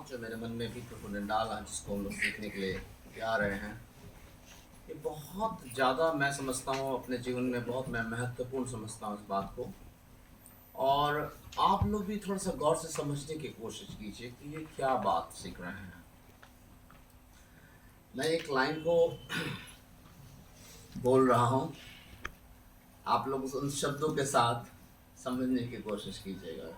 भाव जो मेरे मन में भी प्रभु ने डाला, जिसको हम लोग सीखने के लिए जा रहे हैं, ये बहुत ज़्यादा मैं समझता हूँ अपने जीवन में, बहुत मैं महत्वपूर्ण समझता हूँ इस बात को। और आप लोग भी थोड़ा सा गौर से समझने की कोशिश कीजिए कि ये क्या बात सीख रहे हैं। मैं एक लाइन को बोल रहा हूँ, आप लोग उन शब्दों के साथ समझने की कोशिश कीजिएगा,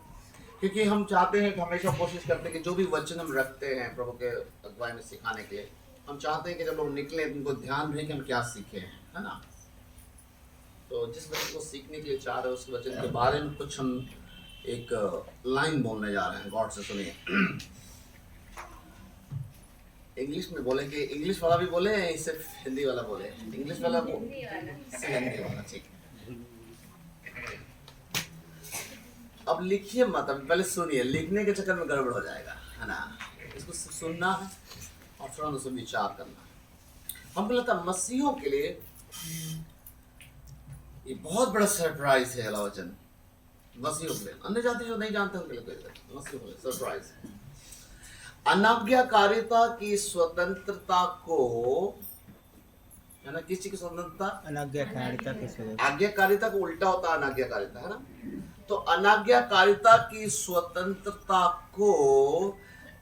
क्योंकि हम चाहते हैं कि हमेशा कोशिश करते हैं कि जो भी वचन हम रखते हैं प्रभु के अगुवाई में सिखाने के लिए, हम चाहते हैं कि जब लोग निकले उनको ध्यान रहे कि हम क्या सीखे हैं, है ना। तो जिस वचन को सीखने के लिए चाह रहे हैं उस वचन के बारे में कुछ हम एक लाइन बोलने जा रहे हैं। गौर से सुनिए। इंग्लिश में बोलेंगे, इंग्लिश वाला भी बोले, सिर्फ हिंदी वाला बोले? इंग्लिश वाला हिंदी वाला, ठीक है। अब लिखिए मत, अब पहले सुनिए, लिखने के चक्कर में गड़बड़ हो जाएगा, है ना। इसको सुनना है और थोड़ा उस विचार करना है। हमको लगता है मसीहों के लिए ये बहुत बड़ा सरप्राइज है ये वचन। मसीहों के लिए, अन्य जाति जो नहीं जानते उनके लिए मसीहों के लिए सरप्राइज है। अनाज्ञाकारिता की स्वतंत्रता को, है ना, किसी की स्वतंत्रता, अनाज्ञाकारिता की स्वतंत्रता, आज्ञाकारिता को उल्टा होता है अनाज्ञाकारिता, है ना। तो अनाज्ञाकारिता की स्वतंत्रता को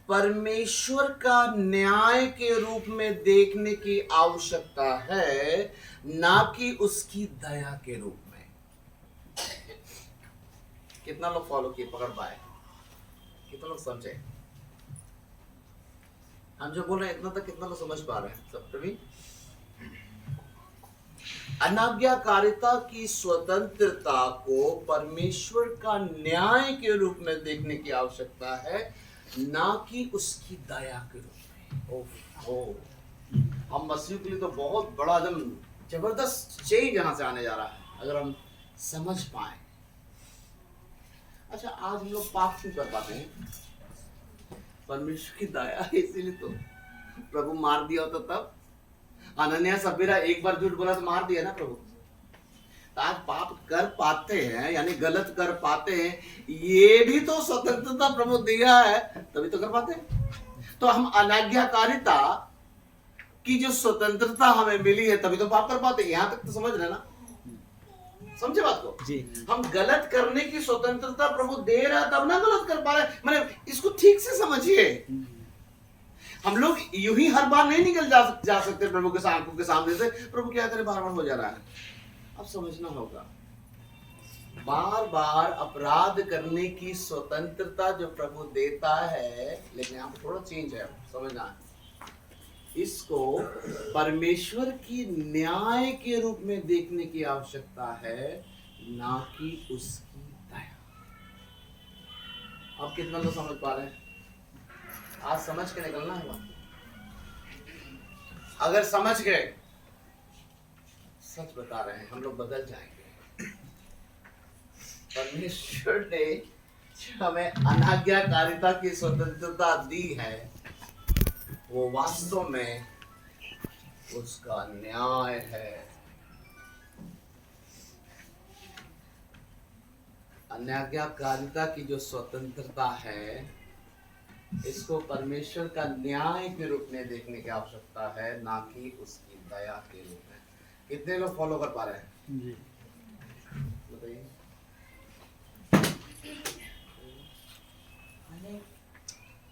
परमेश्वर का न्याय के रूप में देखने की आवश्यकता है, ना कि उसकी दया के रूप में। कितना लोग फॉलो किए, पकड़ पाए? कितना लोग समझे? हम जो बोल रहे हैं इतना तक कितना लोग समझ पा रहे हैं? सब प्रवीण, अनाज्ञाकारिता की स्वतंत्रता को परमेश्वर का न्याय के रूप में देखने की आवश्यकता है, ना कि उसकी दया के रूप में। ओह, हम मसीह के लिए तो बहुत बड़ा एकदम जबरदस्त चेंज यहां से आने जा रहा है, अगर हम समझ पाए। अच्छा, आज हम लोग पाप क्यों कर पाते हैं? परमेश्वर की दया है, इसीलिए तो प्रभु मार दिया होता तब। अनन्या सफीरा एक बार झूठ बोला तो मार दिया ना प्रभु। तो आज पाप कर पाते हैं, यानी गलत कर पाते हैं, ये भी तो स्वतंत्रता प्रभु दिया है, तभी तो कर पाते हैं। तो हम अनाज्ञाकारिता की जो स्वतंत्रता हमें मिली है तभी तो पाप कर पाते हैं। यहां तक तो समझ रहे ना? समझे बात को जी। हम गलत करने की स्वतंत्रता प्रभु दे रहा है तब ना गलत कर पा रहे। मतलब इसको ठीक से समझिए। हम लोग यूं ही हर बार नहीं निकल जा सकते प्रभु के आंखों के सामने से, प्रभु क्या करे बार बार हो जा रहा है। अब समझना होगा, बार बार अपराध करने की स्वतंत्रता जो प्रभु देता है, लेकिन यहाँ पर थोड़ा चेंज है, समझना है। इसको परमेश्वर की न्याय के रूप में देखने की आवश्यकता है, ना कि उसकी दया। अब कितना लोग समझ पा रहे हैं? आज समझ के निकलना है। अगर समझ गए, सच बता रहे हैं, हम लोग बदल जाएंगे। परमेश्वर ने हमें अनाज्ञाकारिता की स्वतंत्रता दी है, वो वास्तव में उसका न्याय है। अनाज्ञाकारिता की जो स्वतंत्रता है, इसको परमेश्वर का न्याय के रूप में देखने की आवश्यकता है, ना कि उसकी दया के रूप में। कितने लोग फॉलो कर पा रहे हैं? जी। बताइए।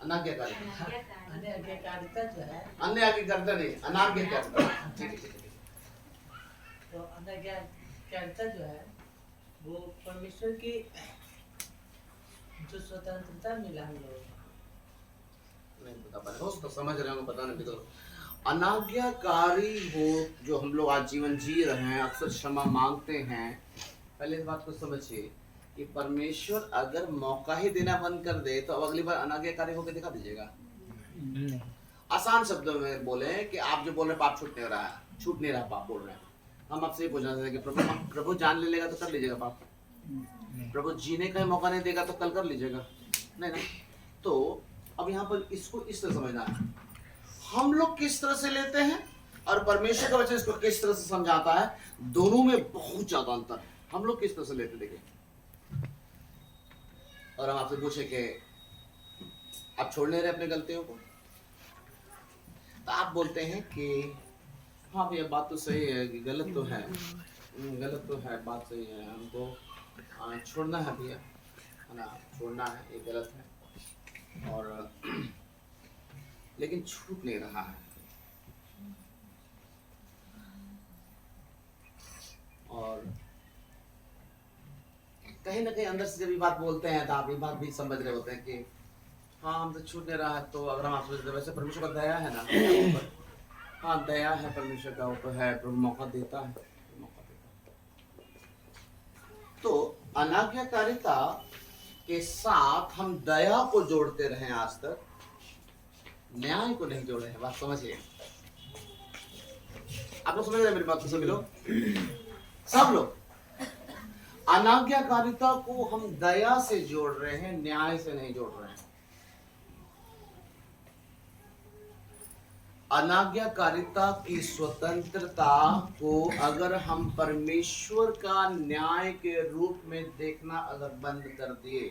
अनाज्ञाकारिता, अनाज्ञाकारिता जो है, अन्य आज्ञाकारिता नहीं, अनाज्ञाकारिता। ठीक है, ठीक है। तो अनाज्ञाकारिता जो है वो परमेश्वर की जो स्वतंत्रता मिला हम लोगों को, नहीं बता पा रहे हो तो समझ रहे हो, बताने भी तो। अनाज्ञाकारी हो जो हम लोग आज जीवन जी रहे हैं, अक्सर क्षमा मांगते हैं। पहले इस बात को समझिए कि परमेश्वर अगर मौका ही देना बंद कर दे तो अब अगली बार अनाज्ञाकारी होकर दिखा दीजिएगा। आसान शब्दों में बोले कि आप जो बोल रहे पाप छूट नहीं रहा है, छूट नहीं रहा पाप बोल रहे हैं, हम आपसे ये पूछना चाहते हैं कि प्रभु जान ले लेगा तो कर लीजिएगा पाप? प्रभु जीने का मौका नहीं देगा तो कल कर लीजिएगा? नहीं ना। तो अब यहाँ पर इसको इस तरह समझना है, हम लोग किस तरह से लेते हैं और परमेश्वर का वचन इसको किस तरह से समझाता है, दोनों में बहुत ज्यादा अंतर है। हम लोग किस तरह से लेते, देखिए। और हम आपसे पूछे कि आप छोड़ नहीं रहे अपनी गलतियों को, तो आप बोलते हैं कि हाँ भैया बात तो सही है, कि गलत तो है, गलत तो है, बात सही है, हमको छोड़ना है भैया, है ना, छोड़ना है, ये गलत है, और लेकिन छूट नहीं रहा है। और कहीं ना कहीं अंदर से जब ये बात बोलते हैं तो आप ये बात भी समझ रहे होते हैं कि हाँ हम तो छूट नहीं रहा है, तो अगर हम आप सोचते हैं वैसे परमेश्वर का दया है ना, हाँ दया है परमेश्वर का, वो तो है, प्रभु मौका देता है, मौका देता है। तो अनाज्ञाकारिता के साथ हम दया को जोड़ते रहे आज तक, न्याय को नहीं जोड़े हैं। बात समझिए, आप लोग समझ रहे हैं मेरी बात को? सभी लोग, सब लोग अनाज्ञाकारिता को हम दया से जोड़ रहे हैं, न्याय से नहीं जोड़ रहे हैं। अनाज्ञाकारिता की स्वतंत्रता को अगर हम परमेश्वर का न्याय के रूप में देखना अगर बंद कर दिए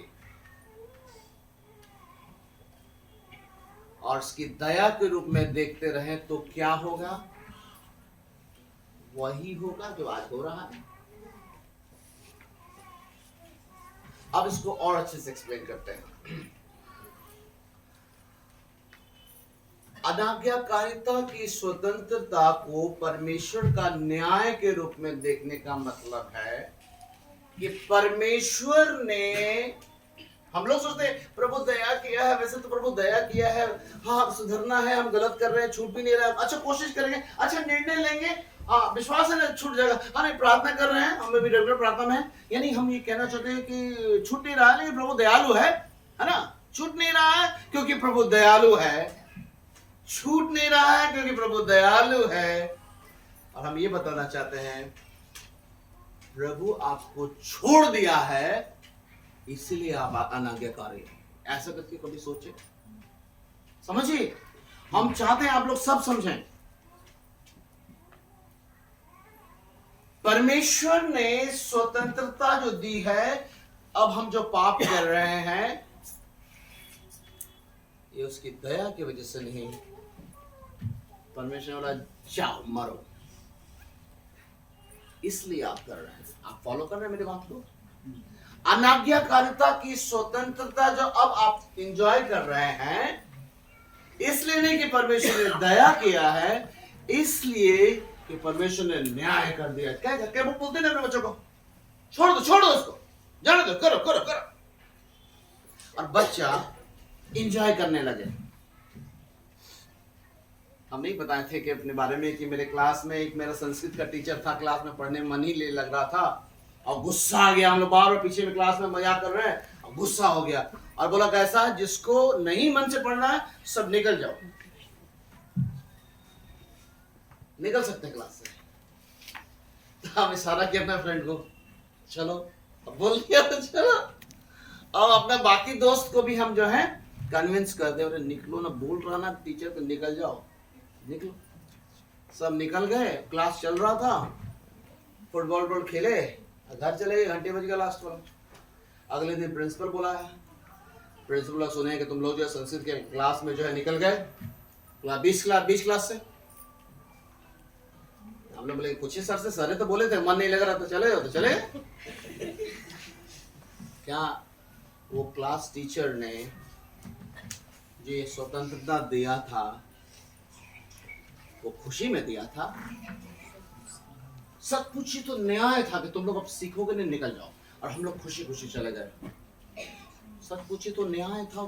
और उसकी दया के रूप में देखते रहे, तो क्या होगा? वही होगा जो आज हो रहा है। अब इसको और अच्छे से एक्सप्लेन करते हैं। अनाज्ञाकारिता की स्वतंत्रता को परमेश्वर का न्याय के रूप में देखने का मतलब है कि परमेश्वर ने, हम लोग सोचते हैं प्रभु दया किया है, वैसे तो प्रभु दया किया है, हाँ अब सुधरना है, हम गलत कर रहे हैं, छूट भी नहीं रहा, अच्छा कोशिश करेंगे, अच्छा निर्णय लेंगे, हाँ विश्वास है ना छूट जाएगा, हाँ नहीं प्रार्थना कर रहे हैं, हमें भी रेगुलर प्रार्थना में है, यानी हम ये कहना चाहते हैं कि छूट नहीं रहा है लेकिन प्रभु दयालु है ना, छूट नहीं रहा है क्योंकि प्रभु दयालु है, छूट नहीं रहा है क्योंकि प्रभु दयालु है। और हम ये बताना चाहते हैं प्रभु आपको छोड़ दिया है इसलिए आप अनाज्ञाकारी हैं। ऐसा करके कभी सोचे, समझिए, हम चाहते हैं आप लोग सब समझें। परमेश्वर ने स्वतंत्रता जो दी है, अब हम जो पाप कर रहे हैं ये उसकी दया की वजह से नहीं, परमेश्वर बोला जाओ मरो, इसलिए आप कर रहे हैं। आप फॉलो कर रहे हैं मेरी बात को? अनाज्ञाकारिता की स्वतंत्रता जो अब आप एंजॉय कर रहे हैं, इसलिए नहीं कि परमेश्वर ने दया किया है, इसलिए कि परमेश्वर ने न्याय कर दिया। क्या वो बोलते हैं अपने बच्चों को, छोड़ दो उसको, जाने दो, करो करो करो, और बच्चा एंजॉय करने लगे। हम नहीं बताए थे कि अपने बारे में कि मेरे क्लास में एक मेरा संस्कृत का टीचर था, क्लास में पढ़ने मन ही लग रहा था और गुस्सा आ गया, हम लोग बार बार पीछे में क्लास में मजाक कर रहे हैं और गुस्सा हो गया और बोला कैसा, जिसको नहीं मन से पढ़ना है सब निकल जाओ, निकल सकते हैं क्लास से। तो हम इशारा किया अपने फ्रेंड को, चलो, अब बोल दिया तो चलो, और अपने बाकी दोस्त को भी हम जो है कन्विंस कर दे, निकलो ना, बोल रहा ना टीचर तो निकल जाओ, निकलो। सब निकल गए, क्लास चल रहा था, फुटबॉल खेले, घर चले गए, घंटे बज गया लास्ट वाला। अगले दिन प्रिंसिपल बोला है, प्रिंसिपल सुने कि तुम लोग जो संस्कृत के क्लास में जो है निकल गए, 20 क्लास से। हमने बोले पूछिए सर से, सर तो बोले थे मन नहीं लग रहा तो चले। क्या वो क्लास टीचर ने जो ये स्वतंत्रता दिया था वो खुशी में दिया था? सब कुछ ही तो न्याय था कि तुम लोग अब सीखोगे नहीं, निकल जाओ, और हम लोग खुशी खुशी चले गए। सब कुछ ही तो न्याय था।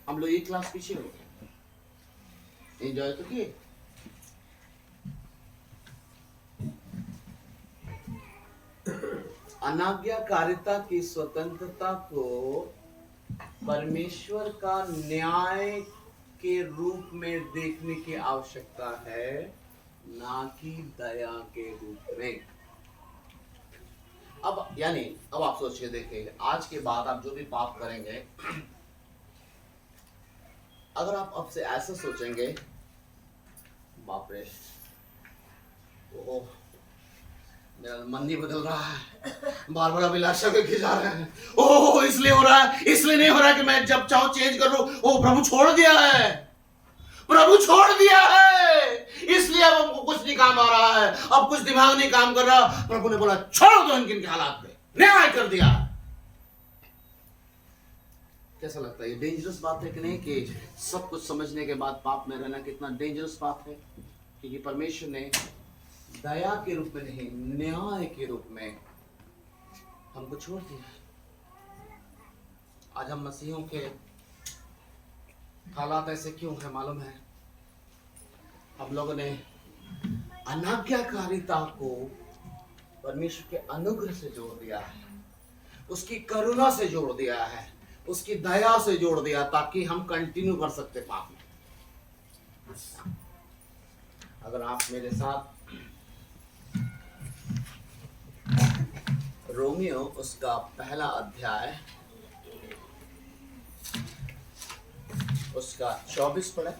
हम लोग एक क्लास पीछे हो गए, एंजॉय तो किए। अनाज्ञाकारिता की स्वतंत्रता को परमेश्वर का न्याय के रूप में देखने की आवश्यकता है, ना कि दया के रूप में। अब यानी अब आप सोचिए, देखिए आज के बाद आप जो भी पाप करेंगे, अगर आप अब से ऐसा सोचेंगे, बाप रे, ओह मेरा मन नहीं बदल रहा है, बार बार अभिलाषा के खिंचा रहे हैं। ओह इसलिए हो रहा है, इसलिए नहीं हो रहा कि मैं जब चाहूं चेंज कर लूं। ओ प्रभु छोड़ दिया है, प्रभु छोड़ दिया है, इसलिए अब हमको कुछ नहीं काम आ रहा है, अब कुछ दिमाग नहीं काम कर रहा। प्रभु ने बोला छोड़ दो इनके हालात पे, न्याय कर दिया। कैसा लगता है? ये डेंजरस बात है कि नहीं, कि सब कुछ समझने के बाद पाप में रहना कितना डेंजरस बात है। क्योंकि परमेश्वर ने दया के रूप में नहीं, न्याय के रूप में हमको छोड़ दिया। आज हम मसीहों के हालात ऐसे क्यों है मालूम है? हम लोगों ने अनाज्ञाकारिता को परमेश्वर के अनुग्रह से जोड़ दिया है, उसकी करुणा से जोड़ दिया है, उसकी दया से जोड़ दिया, ताकि हम कंटिन्यू कर सकते पाप में। अगर आप मेरे साथ रोमियो उसका पहला अध्याय उसका 24 पढ़े।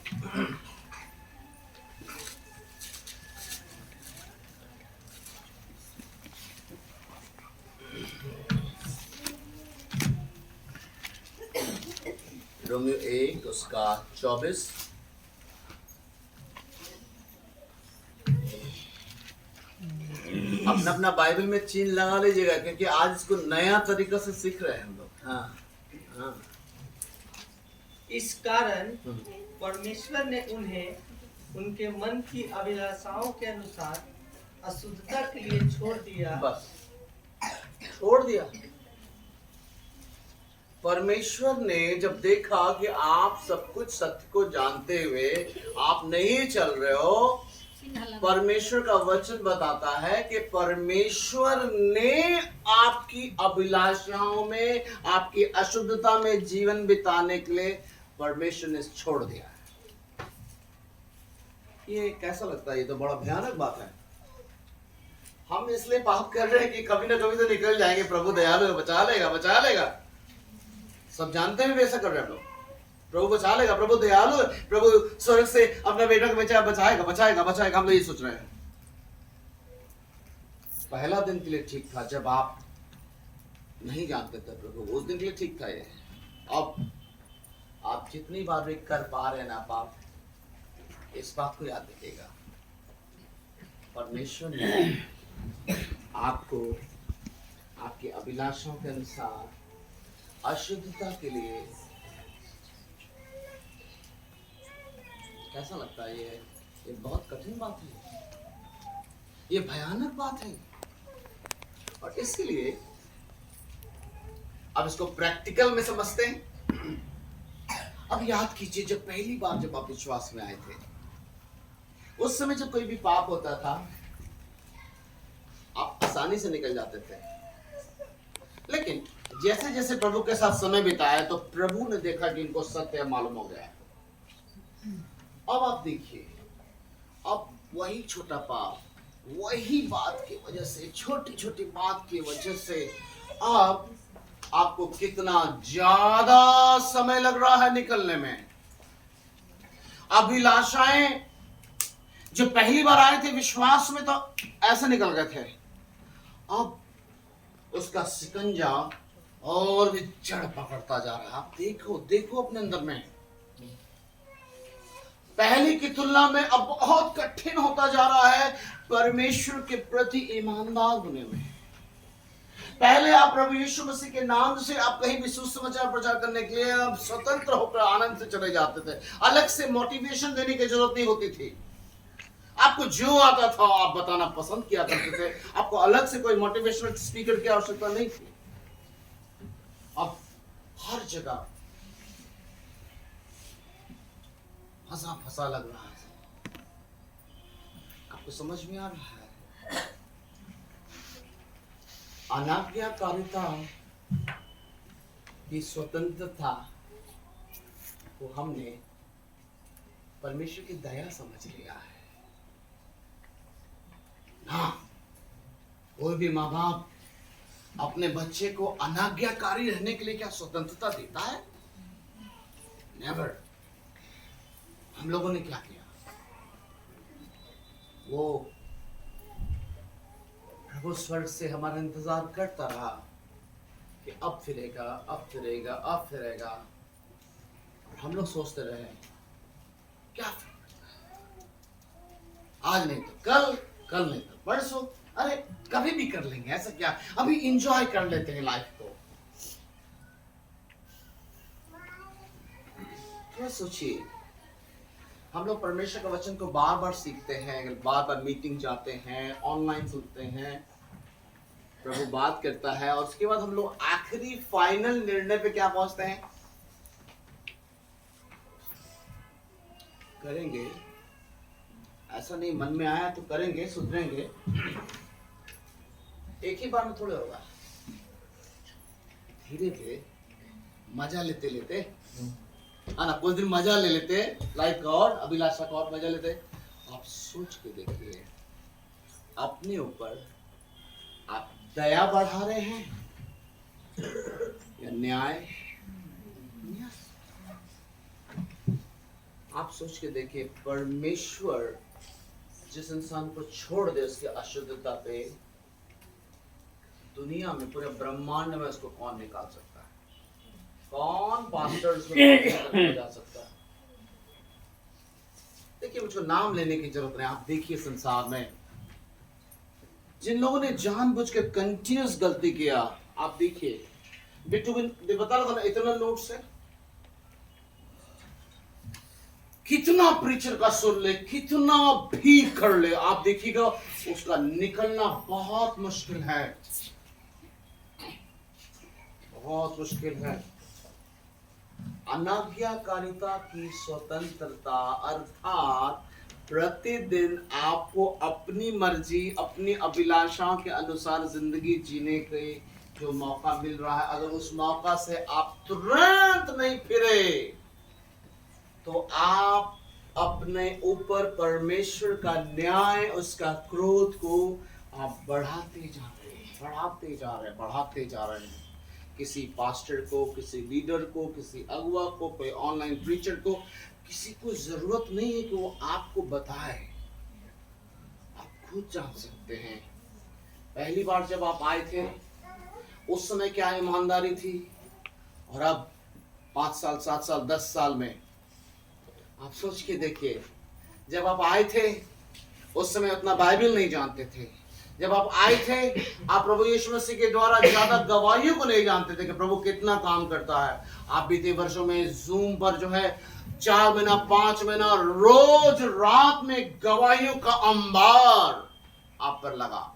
रोमियो 1 उसका 24। अपना अपना बाइबल में चिन्ह लगा लीजिएगा, क्योंकि आज इसको नया तरीका से सीख रहे हैं हम लोग। हाँ हाँ। इस कारण परमेश्वर ने उन्हें उनके मन की अभिलाषाओं के अनुसार अशुद्धता के लिए छोड़ दिया। बस छोड़ दिया। परमेश्वर ने जब देखा कि आप सब कुछ सत्य को जानते हुए आप नहीं चल रहे हो, परमेश्वर का वचन बताता है कि परमेश्वर ने आपकी अभिलाषाओं में, आपकी अशुद्धता में जीवन बिताने के लिए परमेश्वर ने छोड़ दिया है। ये कैसा लगता है? ये तो बड़ा भयानक बात है। हम इसलिए पाप कर रहे हैं कि कभी ना कभी तो निकल जाएंगे, प्रभु दयालु है, बचा लेगा बचा लेगा। सब जानते हैं भी ऐसा कर रहे हैं लोग, प्रभु बचा लेगा, प्रभु दयालु है, प्रभु स्वर्ग से अपना बेटा को बचाएगा बचाएगा बचाएगा। हम लोग ये सोच रहे हैं। पहला दिन के लिए ठीक था, जब आप नहीं जानते थे प्रभु, उस दिन के लिए ठीक था ये। अब आप जितनी बार भी कर पा रहे हैं ना पाप, इस बात को याद रखिएगा, परमेश्वर ने आपको आपकी अभिलाषाओं के अनुसार अशुद्धता के लिए, कैसा लगता है? ये बहुत कठिन बात है, ये भयानक बात है। और इसलिए अब इसको प्रैक्टिकल में समझते हैं। अब याद कीजिए, जब पहली बार जब आप विश्वास में आए थे, उस समय जब कोई भी पाप होता था, आप आसानी से निकल जाते थे। लेकिन जैसे जैसे प्रभु के साथ समय बिताया, तो प्रभु ने देखा कि इनको सत्य मालूम हो गया है। अब आप देखिए, अब वही छोटा पाप, वही बात की वजह से, छोटी छोटी बात की वजह से अब आपको कितना ज्यादा समय लग रहा है निकलने में। अभिलाषाएं जो पहली बार आए थे विश्वास में, तो ऐसे निकल गए थे। अब उसका शिकंजा और भी जड़ पकड़ता जा रहा है। आप देखो देखो अपने अंदर में, पहले की तुलना में अब बहुत कठिन होता जा रहा है परमेश्वर के प्रति ईमानदार होने में। पहले आप प्रभु यीशु मसीह के नाम से आप कहीं भी सुसमाचार प्रचार करने के लिए आप स्वतंत्र होकर आनंद से चले जाते थे, अलग से मोटिवेशन देने की जरूरत नहीं होती थी। आपको जो आता था आप बताना पसंद किया करते थे, आपको अलग से कोई मोटिवेशनल स्पीकर की आवश्यकता नहीं थी। अब हर जगह फंसा फंसा लग रहा है। आपको समझ में आ रहा है? अनाज्ञाकारिता की स्वतंत्रता को हमने परमेश्वर की दया समझ लिया है। हाँ, कोई भी माँ बाप अपने बच्चे को अनाज्ञाकारी रहने के लिए क्या स्वतंत्रता देता है? नेवर। हम लोगों ने क्या किया? वो प्रभु स्वर्ग से हमारा इंतजार करता रहा कि अब फिरेगा, अब फिरेगा, अब फिरेगा। और हम लोग सोचते रहे क्या आज नहीं तो कल, कल नहीं तो परसों, अरे कभी भी कर लेंगे, ऐसा क्या, अभी एंजॉय कर लेते हैं लाइफ को। थोड़ा सोचिए, हम लोग परमेश्वर का वचन को बार बार सीखते हैं, बार बार मीटिंग जाते हैं, ऑनलाइन सुनते हैं, प्रभु बात करता है, और उसके बाद हम लोग आखिरी फाइनल निर्णय पे क्या पहुंचते हैं? करेंगे, ऐसा नहीं मन में आया तो करेंगे, सुधरेंगे। एक ही बार में थोड़े होगा, धीरे धीरे मजा लेते लेते, है ना, कुछ दिन मजा ले लेते लाइफ का और अभिलाषा का और मजा लेते। आप सोच के देखिए, अपने ऊपर आप दया बढ़ा रहे हैं या न्याय? आप सोच के देखिए, परमेश्वर जिस इंसान को छोड़ दे उसकी अशुद्धता पे, दुनिया में, पूरे ब्रह्मांड में उसको कौन निकाल सकता है? कौन पास्टर उसको जा सकता है? देखिए, मुझको नाम लेने की जरूरत नहीं। आप देखिए संसार में जिन लोगों ने जानबूझ के कंटिन्यूस गलती किया, आप देखिए, बिट्टू बता रहा था ना, इतना नोट्स है, कितना प्रीचर का सुन ले, कितना भी कर ले, आप देखिएगा उसका निकलना बहुत मुश्किल है, बहुत मुश्किल है। अनाज्ञाकारिता की स्वतंत्रता अर्थात प्रतिदिन आपको अपनी मर्जी, अपनी अभिलाषाओं के अनुसार जिंदगी जीने के जो मौका मिल रहा है, अगर उस मौका से आप तुरंत नहीं फिरे तो आप अपने ऊपर परमेश्वर का न्याय, उसका क्रोध को आप बढ़ाते जा रहे हैं, बढ़ाते जा रहे हैं, बढ़ाते जा रहे हैं। किसी पास्टर को, किसी लीडर को, किसी अगुआ को, कोई ऑनलाइन प्रीचर को, किसी को जरूरत नहीं है कि वो आपको बताए, आप खुद जान सकते हैं। पहली बार जब आप आए थे उस समय क्या ईमानदारी थी, और अब 5 साल, 7 साल, 10 साल में आप सोच के देखिए। जब आप आए थे उस समय उतना बाइबल नहीं जानते थे। जब आप आए थे, आप प्रभु यीशु मसीह के द्वारा ज्यादा गवाहियों को नहीं जानते थे कि प्रभु कितना काम करता है। आप बीते वर्षों में जूम पर जो है 4 महीना, 5 महीना रोज रात में गवाहियों का अंबार आप पर लगा,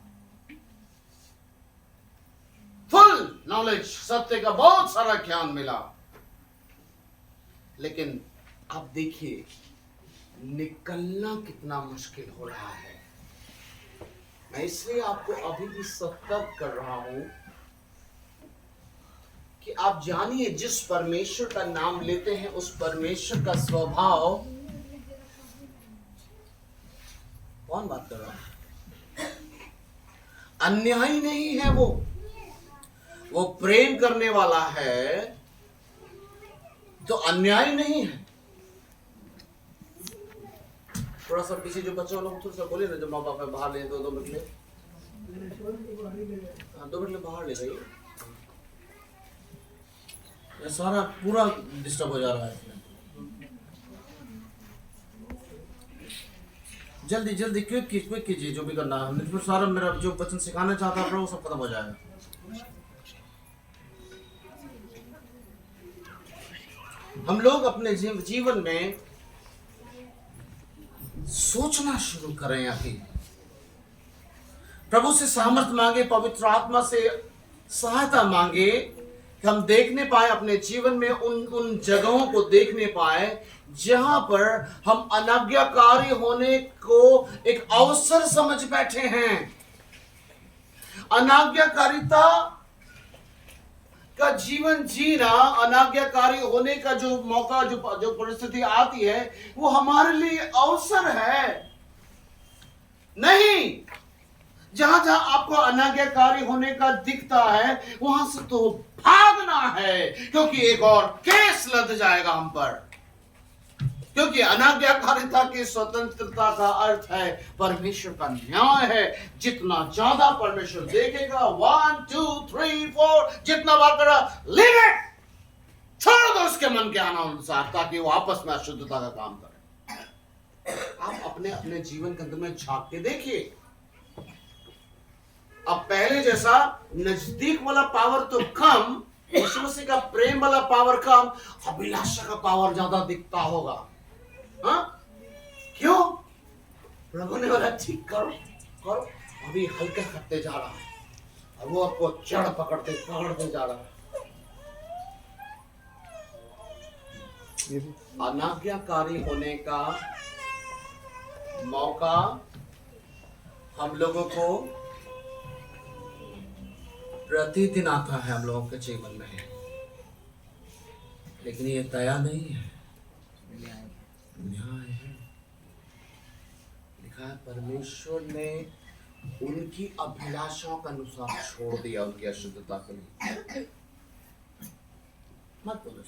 फुल नॉलेज, सत्य का बहुत सारा ज्ञान मिला। लेकिन आप देखिए निकलना कितना मुश्किल हो रहा है। मैं इसलिए आपको अभी भी सतर्क कर रहा हूं कि आप जानिए, जिस परमेश्वर का नाम लेते हैं उस परमेश्वर का स्वभाव, कौन बात कर रहा है, अन्यायी नहीं है। वो प्रेम करने वाला है, तो अन्यायी नहीं है। थोड़ा सा पीछे जो बच्चों लोग थोड़ा सा बोले ना, जब माँ बाप बाहर ले तो 2 मिनट ले, 2 मिनट ले बाहर ले जाइए। सारा पूरा डिस्टर्ब हो जा रहा है। जल्दी जल्दी क्विक कीजिए जो भी करना है। हमने फिर सारा मेरा जो वचन सिखाना चाहता है वो सब खत्म हो जाएगा। हम लोग अपने जीवन में सोचना शुरू करें, अभी प्रभु से सामर्थ मांगे, पवित्र आत्मा से सहायता मांगे कि हम देखने पाए अपने जीवन में उन जगहों को देखने पाए जहां पर हम अनाज्ञाकारी होने को एक अवसर समझ बैठे हैं। अनाज्ञाकारिता का जीवन जीना, अनाज्ञाकारी होने का जो मौका, जो परिस्थिति आती है, वो हमारे लिए अवसर है। नहीं, जहां जहां आपको अनाज्ञाकारी होने का दिखता है वहां से तो भागना है, क्योंकि एक और केस लद जाएगा हम पर। क्योंकि अनाज्ञाकारिता की स्वतंत्रता का अर्थ है परमेश्वर का न्याय है। जितना ज्यादा परमेश्वर देखेगा, 1 2 3 4 जितना बार करा, लीव इट, छोड़ दो उसके मन के अनुसार, ताकि वो आपस में अशुद्धता का काम करे। आप अपने अपने जीवन के अंदर में झांक के देखिए। अब पहले जैसा नजदीक वाला पावर तो कम, यीशु मसीह का प्रेम वाला पावर कम, अभिलाषा का पावर ज्यादा दिखता होगा। हाँ? क्यों? प्रभु ने बोला ठीक करो करो, अभी हल्का करते जा रहा है, अब वो आपको चढ़ पकड़ते जा रहा है। अनाज्ञाकारी होने का मौका हम लोगों को प्रतिदिन आता है, हम लोगों के जीवन में, लेकिन ये दया नहीं है, न्याय है। लिखा है परमेश्वर ने उनकी अभिलाषाओं के अनुसार छोड़ दिया उनकी अशुद्धता के लिए। मत बोलो,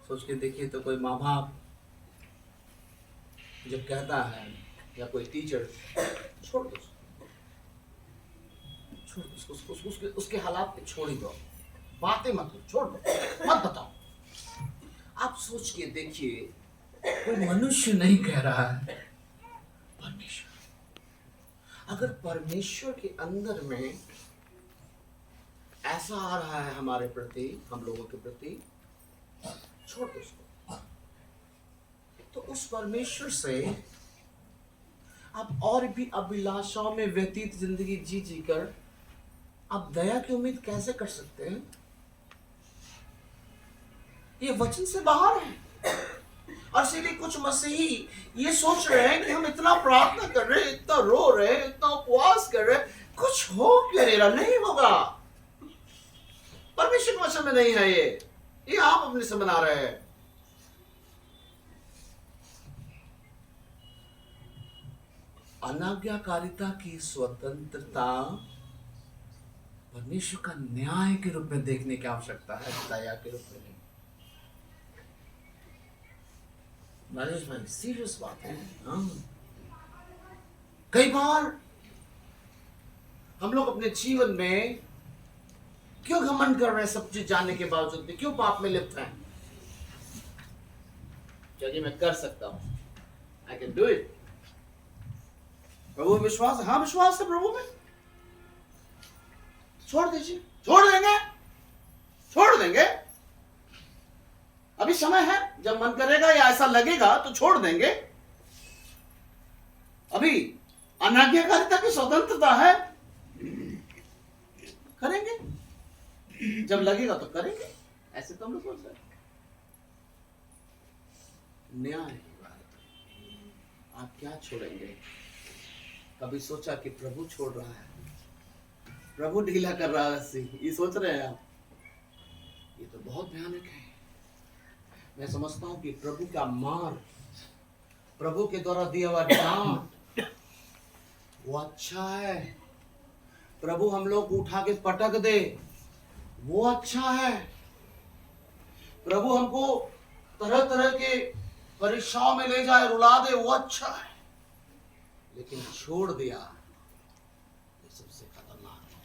सोच के देखिए तो कोई माँ बाप जब कहता है, या कोई टीचर, छोड़ दो उसके हालात पे छोड़ ही दो, बातें मत करो, छोड़ दो, मत बताओ। आप सोच के देखिए, कोई मनुष्य नहीं कह रहा है, परमेश्वर। अगर परमेश्वर के अंदर में ऐसा आ रहा है हमारे प्रति, हम लोगों के प्रति, छोड़ दो उसको। तो उस परमेश्वर से आप और भी अभिलाषाओं में व्यतीत जिंदगी जी कर आप दया की उम्मीद कैसे कर सकते हैं? ये वचन से बाहर है। और इसीलिए कुछ मसीही ये सोच रहे हैं कि हम इतना प्रार्थना कर रहे हैं, इतना रो रहे हैं, इतना उपवास कर रहे हैं, कुछ हो क्यों नहीं रहा? नहीं होगा, परमेश्वर के वचन में नहीं है ये आप अपने से बना रहे हैं। अनाज्ञाकारिता की स्वतंत्रता परमेश्वर का न्याय के रूप में देखने की आवश्यकता है, दया के रूप में नहीं। नरेश भाई, सीरियस बात है। कई बार हम लोग अपने जीवन में क्यों घमंड कर रहे हैं, सब चीज जानने के बावजूद भी क्यों पाप में लिप्त हैं? क्योंकि मैं कर सकता हूं, आई कैन डू इट। प्रभु में विश्वास है, हाँ विश्वास है प्रभु में, छोड़ दीजिए, छोड़ देंगे। अभी समय है, जब मन करेगा या ऐसा लगेगा तो छोड़ देंगे। अभी अनाज्ञाकारिता की स्वतंत्रता है, करेंगे जब लगेगा तो करेंगे, ऐसे तो हम लोग सोच रहे हैं। न्याय की बात, आप क्या छोड़ेंगे? कभी सोचा कि प्रभु छोड़ रहा है, प्रभु ढीला कर रहा है, ये सोच रहे हैं आप? ये तो बहुत भयानक है। मैं समझता हूं कि प्रभु का मार, प्रभु के द्वारा दिया हुआ डांट, वो अच्छा है। प्रभु हम लोग को उठा के पटक दे, वो अच्छा है। प्रभु हमको तरह तरह के परीक्षाओं में ले जाए, रुला दे, वो अच्छा है। लेकिन छोड़ दिया, ये सबसे खतरनाक है,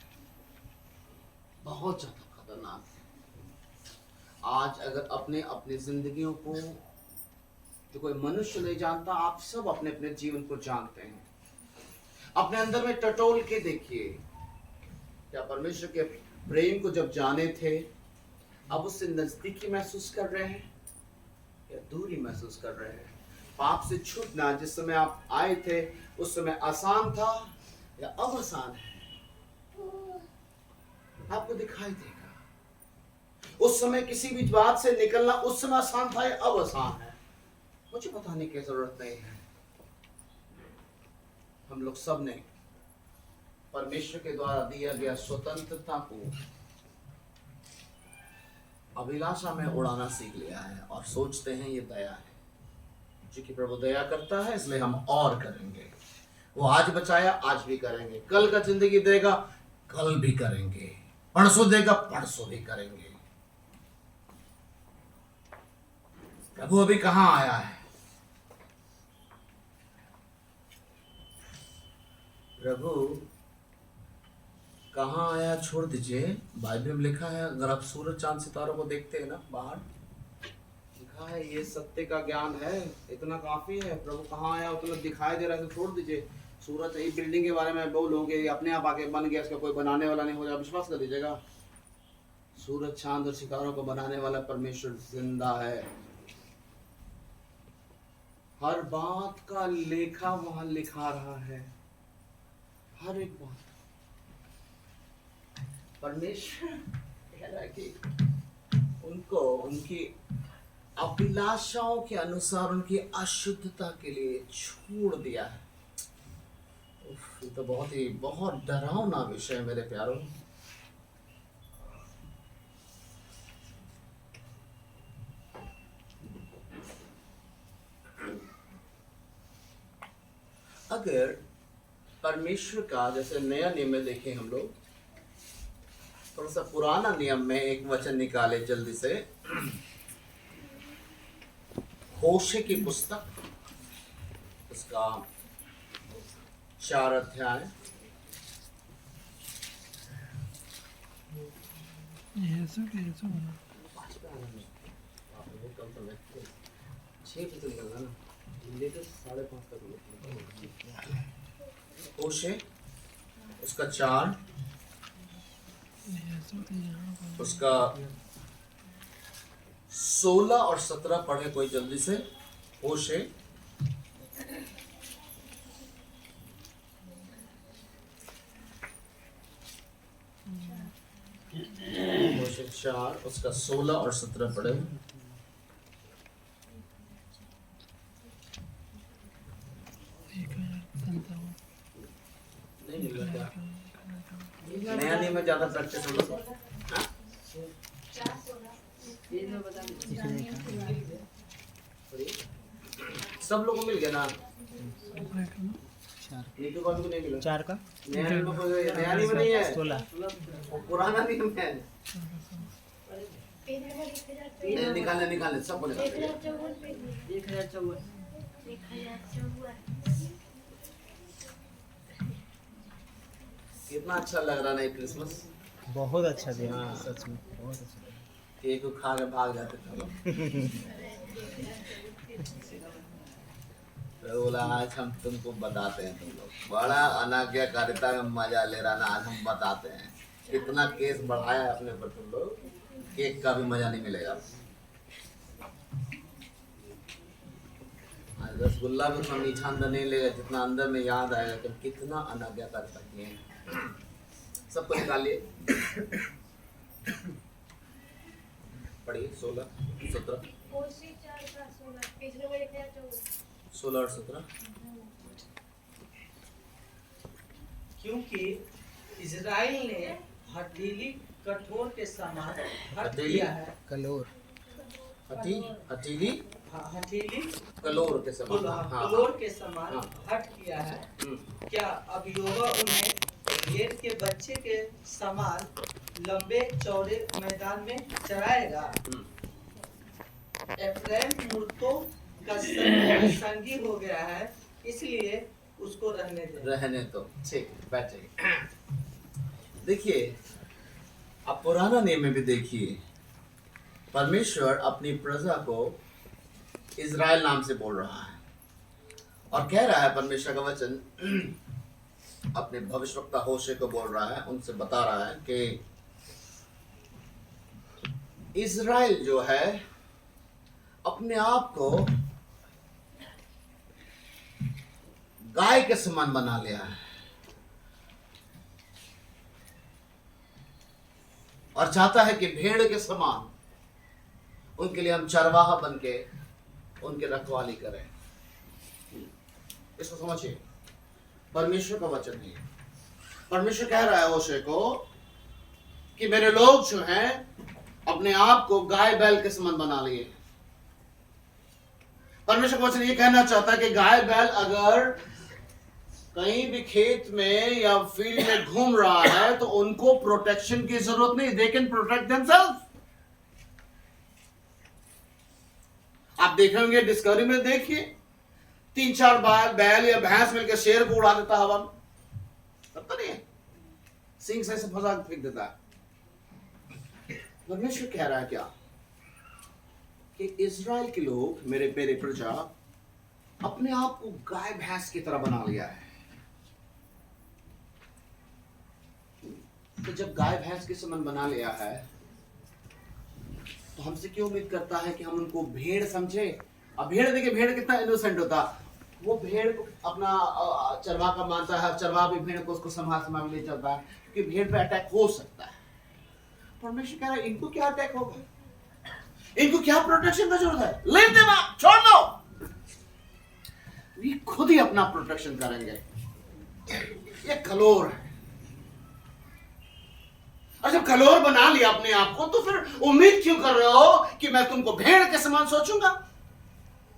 बहुत ज्यादा खतरनाक है। आज अगर अपने अपने जिंदगियों को जो कोई मनुष्य नहीं जानता, आप सब अपने अपने जीवन को जानते हैं। अपने अंदर में टटोल के देखिए, क्या परमेश्वर के प्रेम को जब जाने थे, अब उससे नजदीकी महसूस कर रहे हैं या दूरी महसूस कर रहे हैं? पाप से छूटना जिस समय आप आए थे उस समय आसान था या अब आसान है? आपको दिखाई देगा। उस समय किसी भी बात से निकलना उस समय आसान था या अब आसान है? मुझे बताने की जरूरत नहीं है। हम लोग सब ने परमेश्वर के द्वारा दिया गया स्वतंत्रता को अभिलाषा में उड़ाना सीख लिया है और सोचते हैं ये दया है। क्योंकि प्रभु दया करता है इसलिए हम और करेंगे। वो आज बचाया, आज भी करेंगे। कल का जिंदगी देगा, कल भी करेंगे। परसों देगा, परसों भी करेंगे। प्रभु अभी कहाँ आया है? प्रभु कहाँ आया छोड़ दीजिए। बाइबल में लिखा है, अगर आप सूरज चांद सितारों को देखते हैं ना बाहर, लिखा है ये सत्य का ज्ञान है, इतना काफी है। प्रभु कहाँ आया उतना दिखाई दे रहा है तो छोड़ दीजिए। सूरज, ये बिल्डिंग के बारे में बोलोगे ये अपने आप आके बन गया, इसका कोई बनाने वाला नहीं हो जाए, विश्वास कर दीजिएगा। सूरज चांद और सितारों को बनाने वाला परमेश्वर जिंदा है। हर बात का लेखा वहां लिखा रहा है, हर एक बात। परमेश्वर कह रहा है कि उनको उनकी अभिलाषाओं के अनुसार उनकी अशुद्धता के लिए छोड़ दिया है। उफ, ये तो बहुत डरावना विषय है मेरे प्यारों। अगर परमेश्वर का जैसे नया नियम में देखें हम लोग, थोड़ा सा पुराना नियम में एक वचन निकाले जल्दी से, होशे की पुस्तक, उसका 4 अध्याय। होशे उसका 4, उसका 16 और 17 पढ़े कोई जल्दी से। होशे 4 उसका 16 और 17 पढ़े। नहीं मिल रहा क्या? नया नियम में ज्यादा प्रैक्टिस हो रहा है। सब लोगों को मिल गया ना? नीतू कौन को नहीं मिला? 4 का नया नियम नहीं है, 16 वो पुराना नियम है। निकालने सब बोले 1054। कितना अच्छा लग रहा है क्रिसमस। बहुत अच्छा दिन है, सच में बहुत अच्छा दिन। केक को खा के भाग जाते थे लोग। तो बोला आज हम तुमको बताते हैं, तुम लोग बड़ा अनाज्ञाकारिता में मजा ले रहा ना, आज हम बताते हैं कितना केस बढ़ाया है अपने पर तुम लोग, केक का भी मजा नहीं मिलेगा। आज रसगुल्ला भी उतना मीठा अंदर नहीं लेगा जितना अंदर में याद आएगा कि कितना अनाज्ञाकारिता किए हैं। सबको निकालिए, पढ़िए 16 17 16 और 17। क्योंकि इजराइल ने हठीली कठोर के समान हठ किया है। कलोर हठीली कलोर के समान, कलोर के समान हठ किया है। क्या अब यहोवा उन्हें भेड़ के बच्चे के समान लंबे चौड़े मैदान में चराएगा? एफ्राइम मूर्तों का संगी हो गया है, इसलिए उसको रहने दो। ठीक, बैठिए। देखिए, आप पुराना नियम में भी देखिए, परमेश्वर अपनी प्रजा को इज़राइल नाम से बोल रहा है और कह रहा है, परमेश्वर का वचन अपने भविष्यवक्ता होशे को बोल रहा है, उनसे बता रहा है कि इज़राइल जो है अपने आप को गाय के समान बना लिया है और चाहता है कि भेड़ के समान उनके लिए हम चरवाहा बन के उनके रखवाली करें। इसको समझिए, परमेश्वर का वचन है। परमेश्वर कह रहा है होशे को कि मेरे लोग जो हैं अपने आप को गाय बैल के समान बना लिए। परमेश्वर का वचन ये कहना चाहता है कि गाय बैल अगर कहीं भी खेत में या फील्ड में घूम रहा है तो उनको प्रोटेक्शन की जरूरत नहीं, दे कैन प्रोटेक्ट देमसेल्फ। आप देखे होंगे डिस्कवरी में, देखिए 3-4 बैल या भैंस मिलकर शेर को उड़ा देता हवा में, पता नहीं है, सिंह से फंसा के फेंक देता है। परमेश्वर कह रहा है क्या कि इजराइल के लोग, मेरे प्यारे प्रजा, अपने आप को गाय भैंस की तरह बना लिया है। तो जब गाय भैंस के समान बना लिया है तो हमसे क्यों उम्मीद करता है कि हम उनको भेड़ समझे? अब भेड़, देखिए भेड़ कितना इनोसेंट होता, वो भेड़ को अपना चरवाहा का मानता है, चरवाहा भी भेड़ को उसको संभाल ले चलता है, क्योंकि भेड़ पे अटैक हो सकता है। परमेश्वर कह रहा है इनको क्या अटैक होगा, इनको क्या प्रोटेक्शन का जरूरत है, लीव देम अप, छोड़ दो, ये खुद ही अपना प्रोटेक्शन करेंगे। ये कलोर है, और जब कलोर बना लिया अपने आप को तो फिर उम्मीद क्यों कर रहे हो कि मैं तुमको भेड़ के समान सोचूंगा?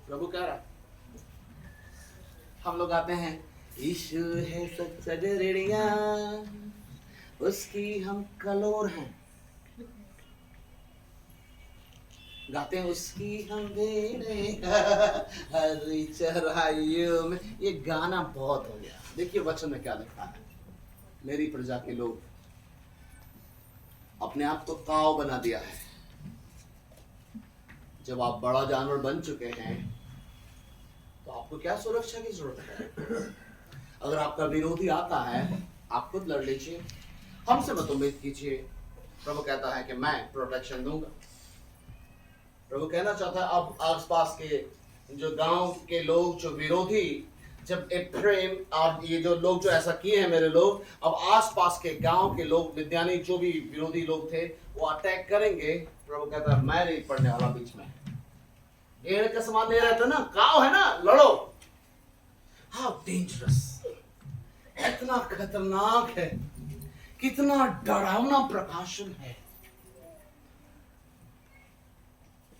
प्रभु कह रहा, हम लोग आते हैं, यीशु है सच्चा रेड़िया, उसकी हम कलोर हैं, गाते हैं उसकी हम भेड़ें हरी चराइयों में। ये गाना बहुत हो गया। देखिए वचन में क्या लिखा है, मेरी प्रजा के लोग अपने आप को काव बना दिया है। जब आप बड़ा जानवर बन चुके हैं तो आपको क्या सुरक्षा की जरूरत है? अगर आपका विरोधी आता है, आप खुद लड़ लीजिए, हमसे मत उम्मीद कीजिए। प्रभु कहता है कि मैं प्रोटेक्शन दूंगा। प्रभु कहना चाहता है अब आसपास के जो गांव के लोग, जो विरोधी, जब प्रेम और ये जो लोग जो ऐसा किए हैं मेरे लोग, अब आसपास के गांव के लोग, विद्यानी जो भी विरोधी लोग थे, वो अटैक करेंगे। प्रभु कहता है मैं नहीं पढ़ने वाला बीच में। भेड़ का समान नहीं रहता ना, काव है ना, लड़ो। हाउ डेंजरस, इतना खतरनाक है, कितना डरावना प्रकाशन है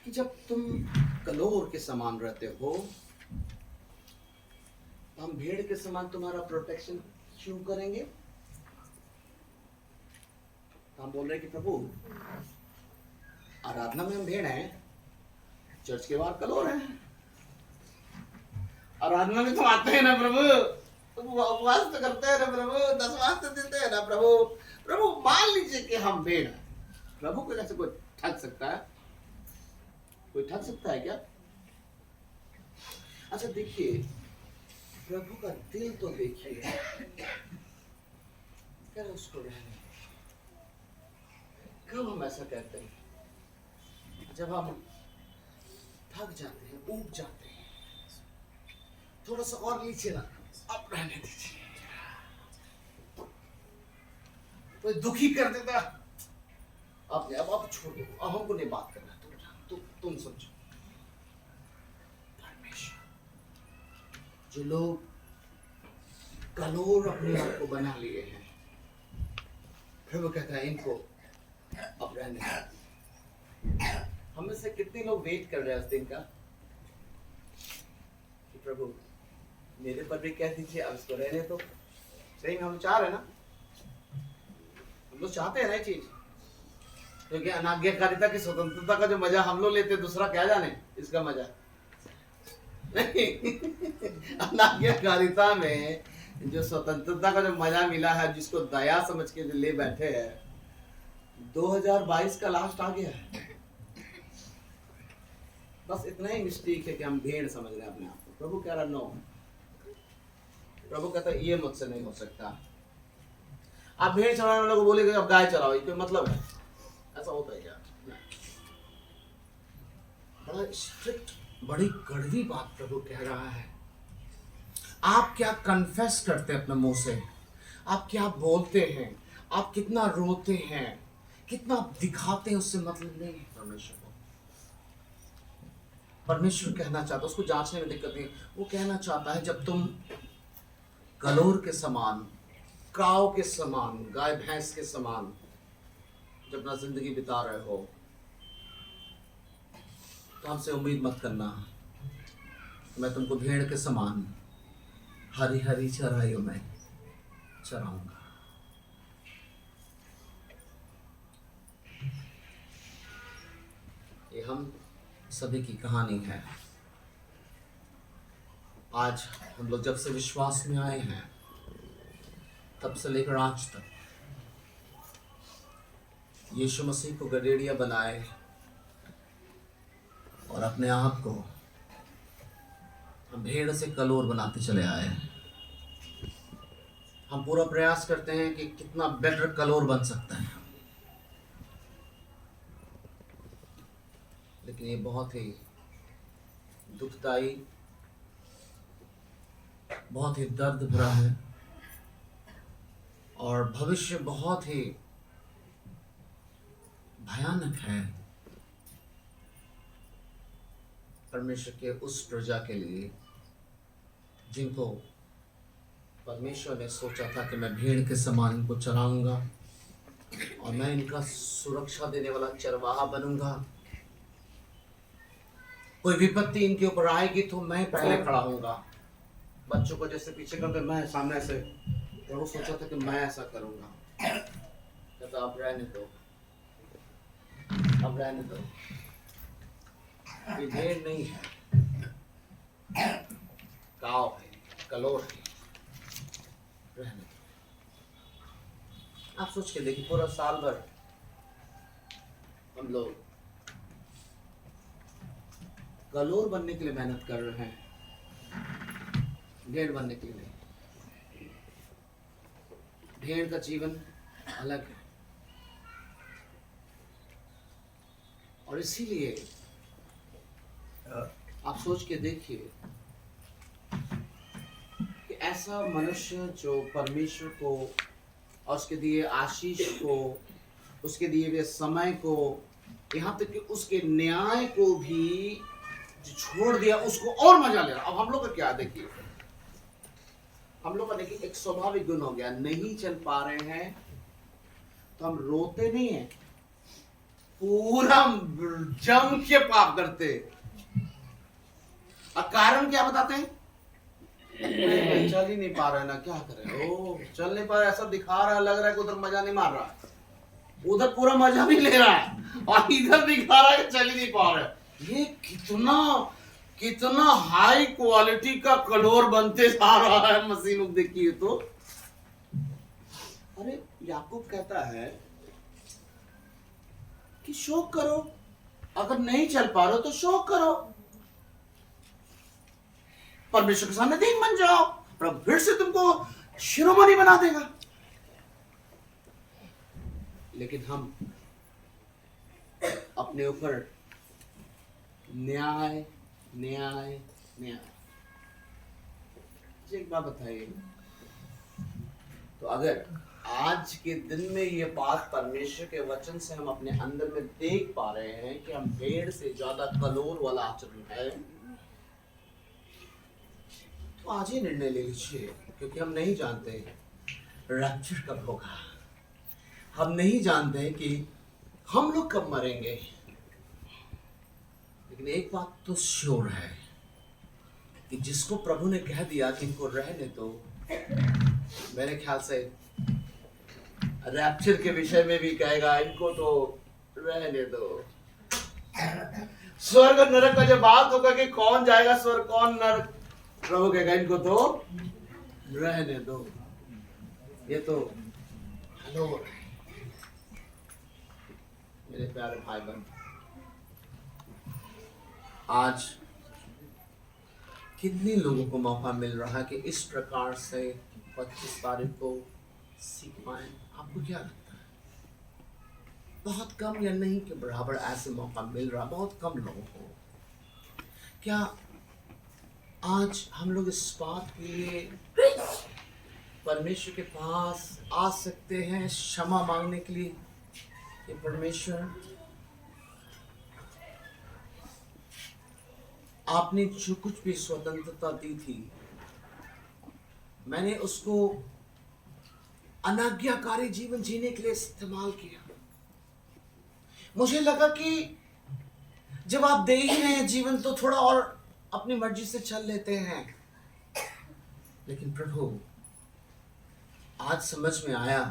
कि जब तुम कलोर के समान रहते हो, हम भेड़ के समान तुम्हारा प्रोटेक्शन क्यों करेंगे? हम बोल रहे हैं कि प्रभु आराधना में हम भेड़ हैं, चर्च के बाहर कलोर हैं। आराधना में तो आते हैं ना प्रभु, उपवास तो करते हैं ना प्रभु, 10 तो देते हैं ना प्रभु। प्रभु मान लीजिए कि हम भेड़ हैं, प्रभु को कैसे कोई ठग सकता है? कोई ठग सकता है क्या? अच्छा देखिए, प्रभु का दिल तो देखिए, क्या उसको रहने। कब हम ऐसा कहते हैं? जब हम थक जाते हैं, ऊब जाते हैं, थोड़ा सा और नीचे ना, अब रहने दीजिए। कोई दुखी कर देता, अब छोड़ दो, अब हमको नहीं बात करना, तुम समझो। जो लोग कलोर अपने आप को बना लिए हैं, प्रभु कहता है इनको अब रहने दो। हम में से कितने लोग वेट कर रहे हैं उस दिन का कि प्रभु मेरे पर भी कह दीजिए, अब इसको रहने दो। सही में हम चाह रहे हैं ना, हम लोग चाहते हैं ना ये चीज, क्योंकि अनाज्ञाकारिता की स्वतंत्रता का जो मजा हम लोग लेते, दूसरा क्या जाने इसका मजा। अनाज्ञाकारिता में जो स्वतंत्रता का जो मजा मिला है, जिसको दया समझ के जो ले बैठे हैं, 2022 का लास्ट आ गया है। बस इतना ही मिस्टेक है कि हम भेड़ समझ रहे हैं अपने आप को। प्रभु कह रहा नो, प्रभु कहता है ये मुझसे नहीं हो सकता। आप भेड़ चराने वालों को बोलेगे अब गाय चराओ, कोई मतलब है? ऐसा होता है क्या? बड़ा स्ट्रिक्ट, बड़ी कड़वी बात प्रभु कह रहा है। आप क्या कन्फेस करते हैं अपने मुंह से, आप क्या बोलते हैं, आप कितना रोते हैं, कितना दिखाते हैं, उससे मतलब नहीं है परमेश्वर को। परमेश्वर कहना चाहता है, उसको जांचने में दिक्कत नहीं, वो कहना चाहता है जब तुम कलोर के समान, काव के समान, गाय भैंस के समान जब अपना जिंदगी बिता रहे हो, तो हमसे उम्मीद मत करना मैं तुमको भेड़ के समान हरी हरी चराइयों में चराऊंगा। ये हम सभी की कहानी है। आज हम लोग जब से विश्वास में आए हैं तब से लेकर आज तक यीशु मसीह को गडेरिया बनाए और अपने आप को भेड़ से कलोर बनाते चले आए। हम पूरा प्रयास करते हैं कि कितना बेटर कलोर बन सकता है, लेकिन ये बहुत ही दुखदाई, बहुत ही दर्द भरा है और भविष्य बहुत ही भयानक है परमेश्वर के उस प्रजा के लिए जिनको परमेश्वर ने सोचा था कि मैं भेड़ के समान इनको चराऊंगा और मैं इनका सुरक्षा देने वाला चरवाहा बनूंगा। कोई विपत्ति इनके ऊपर आएगी तो मैं पहले खड़ा होऊंगा। बच्चों को जैसे पीछे करते मैं सामने से, और वो सोचा था कि मैं ऐसा करूंगा। कहता अब रहने दो, अब रहने दो, ये भेड़ नहीं है, काव है, कलोर है, रहने दो। आप सोच के देखिए, पूरा साल भर हम लोग कलोर बनने के लिए मेहनत कर रहे हैं, भेड़ बनने के लिए नहीं। भेड़ का जीवन अलग है और इसीलिए आप सोच के देखिए कि ऐसा मनुष्य जो परमेश्वर को और उसके दिए आशीष को, उसके दिए हुए समय को, यहाँ तक कि उसके न्याय को भी जो छोड़ दिया, उसको और मजा ले रहा। अब हम लोग का क्या देखिए, हम लोग का देखिए एक स्वाभाविक गुण हो गया, नहीं चल पा रहे हैं तो हम रोते नहीं हैं, पूरा जम के पाप करते। अब कारण क्या बताते हैं? चल ही नहीं पा रहे ना, क्या करें, ओ चल नहीं पा रहा, ऐसा दिखा रहा है, लग रहा है कि उधर मजा नहीं मार रहा, उधर पूरा मजा भी ले रहा है और इधर दिखा रहा है कि चल ही नहीं पा रहा है। ये कितना हाई क्वालिटी का कलोर बनते जा रहा है मशीन। देखिए तो, अरे याकूब कहता है कि शोक करो, अगर नहीं चल पा रहे हो तो शोक करो, परमेश्वर के सामने दीन बन जाओ, प्रभु फिर से तुमको शिरोमणि बना देगा। लेकिन हम अपने ऊपर न्याय न्याय न्याय। एक बात बताइए, तो अगर आज के दिन में ये बात परमेश्वर के वचन से हम अपने अंदर में देख पा रहे हैं कि हम भेड़ से ज्यादा कलोर वाला आचरण है, तो आज ही निर्णय ले लीजिए, क्योंकि हम नहीं जानते रैप्चर कब होगा, हम नहीं जानते कि हम लोग कब मरेंगे। लेकिन एक बात तो श्योर है कि जिसको प्रभु ने कह दिया कि इनको रहने दो, मेरे ख्याल से रैप्चर के विषय में भी कहेगा इनको तो रहने दो। स्वर्ग और नरक का जब बात होगा कि कौन जाएगा स्वर्ग कौन नरक, प्रभु कहेगा इनको तो रहने दो। ये तो हेलो मेरे प्यारे भाई बहन, आज कितने लोगों को मौका मिल रहा है कि इस प्रकार से 25 तारीख को सीख पाए? आपको क्या लगता है? बहुत कम या नहीं के बराबर ऐसे मौका मिल रहा, बहुत कम लोगों को। क्या आज हम लोग इस बात के लिए परमेश्वर के पास आ सकते हैं क्षमा मांगने के लिए कि परमेश्वर आपने जो कुछ भी स्वतंत्रता दी थी, मैंने उसको अनाज्ञाकारी जीवन जीने के लिए इस्तेमाल किया। मुझे लगा कि जब आप दे ही रहे हैं जीवन तो थोड़ा और अपनी मर्जी से चल लेते हैं। लेकिन प्रभु आज समझ में आया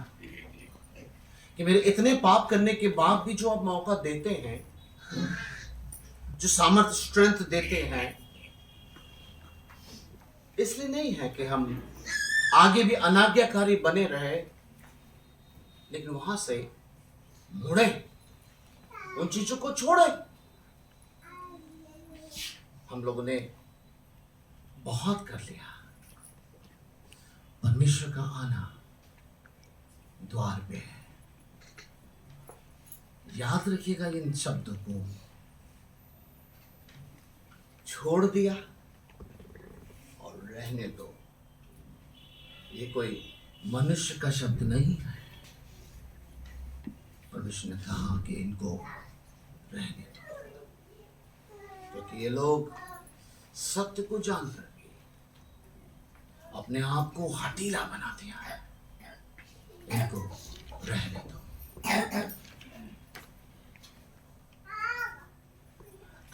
कि मेरे इतने पाप करने के बाद भी जो आप मौका देते हैं, जो सामर्थ्य स्ट्रेंथ देते हैं, इसलिए नहीं है कि हम आगे भी अनाज्ञाकारी बने रहे, लेकिन वहां से मुड़े, उन चीजों को छोड़े। हम लोगों ने बहुत कर लिया। परमेश्वर का आना द्वार पे है। याद रखिएगा इन शब्दों को। छोड़ दिया और रहने दो। ये कोई मनुष्य का शब्द नहीं है। परमेश्वर ने कहा कि इनको रहने दो, क्योंकि ये लोग सत्य को जानकर भी अपने आप को हठीला बना दिया है। इनको रहने दो।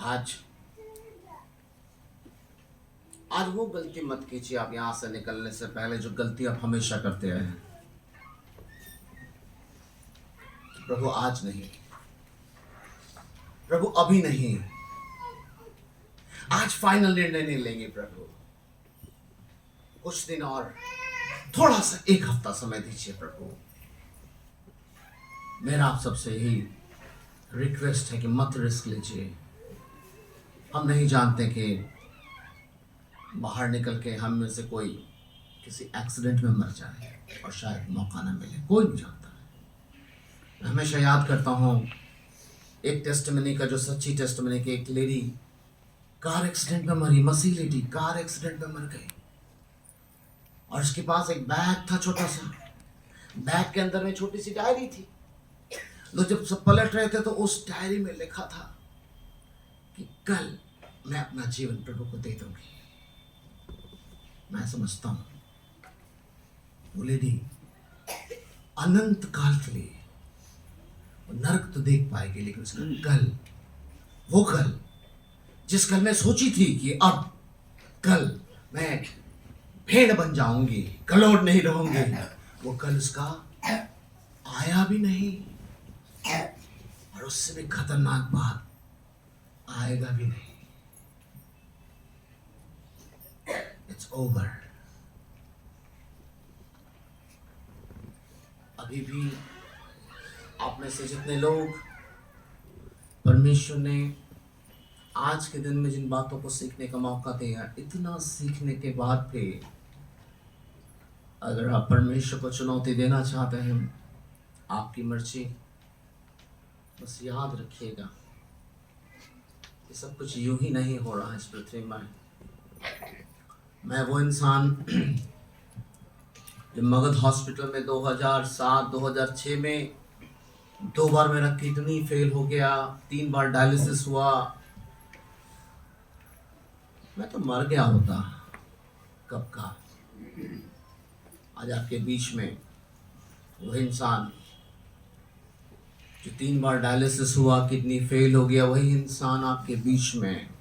आज वो गलती मत कीजिए आप यहां से निकलने से पहले, जो गलती आप हमेशा करते रहे हैं। प्रभु आज नहीं, प्रभु अभी नहीं, आज फाइनल निर्णय नहीं लेंगे प्रभु। कुछ दिन और, थोड़ा सा 1 हफ्ता समय दीजिए प्रभु। मेरा आप सबसे यही रिक्वेस्ट है कि मत रिस्क लीजिए। हम नहीं जानते कि बाहर निकल के हम में से कोई किसी एक्सीडेंट में मर जाए और शायद मौका ना मिले, कोई नहीं जानता। मैं हमेशा याद करता हूँ एक टेस्टिमनी का, जो सच्ची टेस्टिमनी की। एक लेडी कार एक्सीडेंट में मरी, मसीह लेडी कार एक्सीडेंट में मर गई, और उसके पास एक बैग था, छोटा सा। बैग के अंदर में छोटी सी डायरी थी। लोग जब सब पलट रहे थे तो उस डायरी में लिखा था कि कल मैं अपना जीवन प्रभु को दे दूंगी। मैं समझता हूं वो लेडी अनंत काल के लिए नरक तो देख पाएगी, लेकिन उसका कल, वो कल जिस कल मैं सोची थी कि अब कल मैं भेड़ बन जाऊंगी, कलोड़ नहीं रहूंगी, वो कल उसका आया भी नहीं, और उससे भी खतरनाक बात आएगा भी नहीं। It's over. अभी भी आप में से जितने लोग परमेश्वर ने आज के दिन में जिन बातों को सीखने का मौका दिया, इतना सीखने के बाद भी अगर आप परमेश्वर को चुनौती देना चाहते हैं, आपकी मर्जी, बस याद रखिएगा कि सब कुछ यूं ही नहीं हो रहा है इस पृथ्वी में। मैं वो इंसान जो मगध हॉस्पिटल में 2007-2006 में 2 बार मेरा किडनी फेल हो गया, 3 बार डायलिसिस हुआ, मैं तो मर गया होता कब का। आज आपके बीच में वो इंसान जो 3 बार डायलिसिस हुआ, किडनी फेल हो गया, वही इंसान आपके बीच में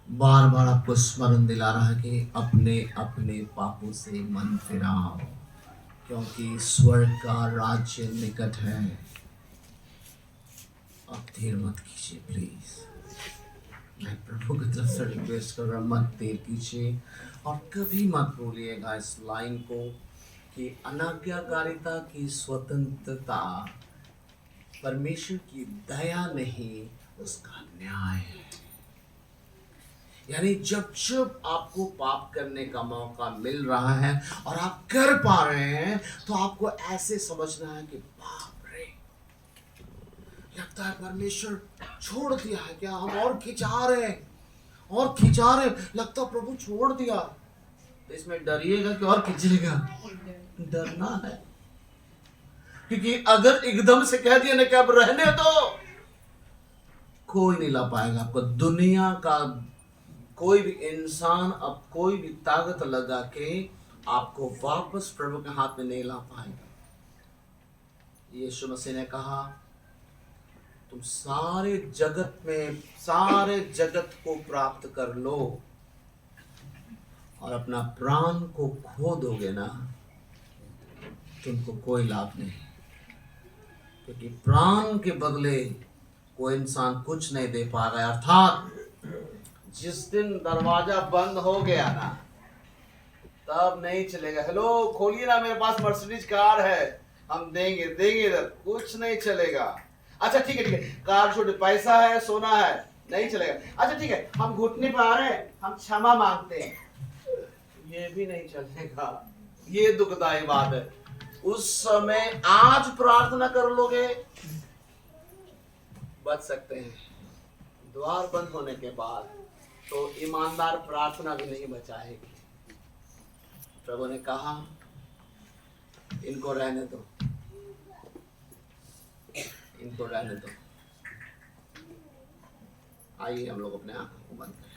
बार बार आपको स्मरण दिला रहा है कि अपने अपने पापों से मन फिराओ, क्योंकि स्वर्ग का राज्य निकट है। अब देर मत कीजिए प्लीज। मैं प्रभु की तरफ से रिक्वेस्ट कर रहा, मत देर कीजिए। और कभी मत भूलिएगा इस लाइन को कि अनाज्ञाकारिता की स्वतंत्रता परमेश्वर की दया नहीं, उसका न्याय है। यानी जब जब आपको पाप करने का मौका मिल रहा है और आप कर पा रहे हैं, तो आपको ऐसे समझना है कि बाप रे, लगता है परमेश्वर छोड़ दिया है क्या, हम और खिंचा रहे हैं और खिंचा रहे, लगता प्रभु छोड़ दिया। तो इसमें डरिएगा कि और खिंचेगा, डरना है, क्योंकि अगर एकदम से कह दिया ना कि अब रहने दो, कोई नहीं ला पाएगा आपको। दुनिया का कोई भी इंसान अब कोई भी ताकत लगा के आपको वापस प्रभु के हाथ में नहीं ला पाएगा। यीशु मसीह ने कहा, तुम सारे जगत में सारे जगत को प्राप्त कर लो और अपना प्राण को खो दोगे ना, तुमको कोई लाभ नहीं, क्योंकि प्राण के बदले कोई इंसान कुछ नहीं दे पाएगा। अर्थात जिस दिन दरवाजा बंद हो गया ना, तब नहीं चलेगा। हेलो, खोलिए ना, मेरे पास मर्सिडीज कार है, हम देंगे इधर, कुछ नहीं चलेगा। अच्छा ठीक है, कार छोटे, पैसा है, सोना है, नहीं चलेगा। अच्छा ठीक है, हम घुटने पे आ रहे हैं, हम क्षमा मांगते हैं, ये भी नहीं चलेगा। ये दुखदाई बात है। उस समय आज प्रार्थना कर लोगे, बच सकते हैं। द्वार बंद होने के बाद तो ईमानदार प्रार्थना भी नहीं बचाएगी। प्रभु ने कहा इनको रहने दो, इनको रहने दो। आइए हम लोग अपने आंखों को बंद करें।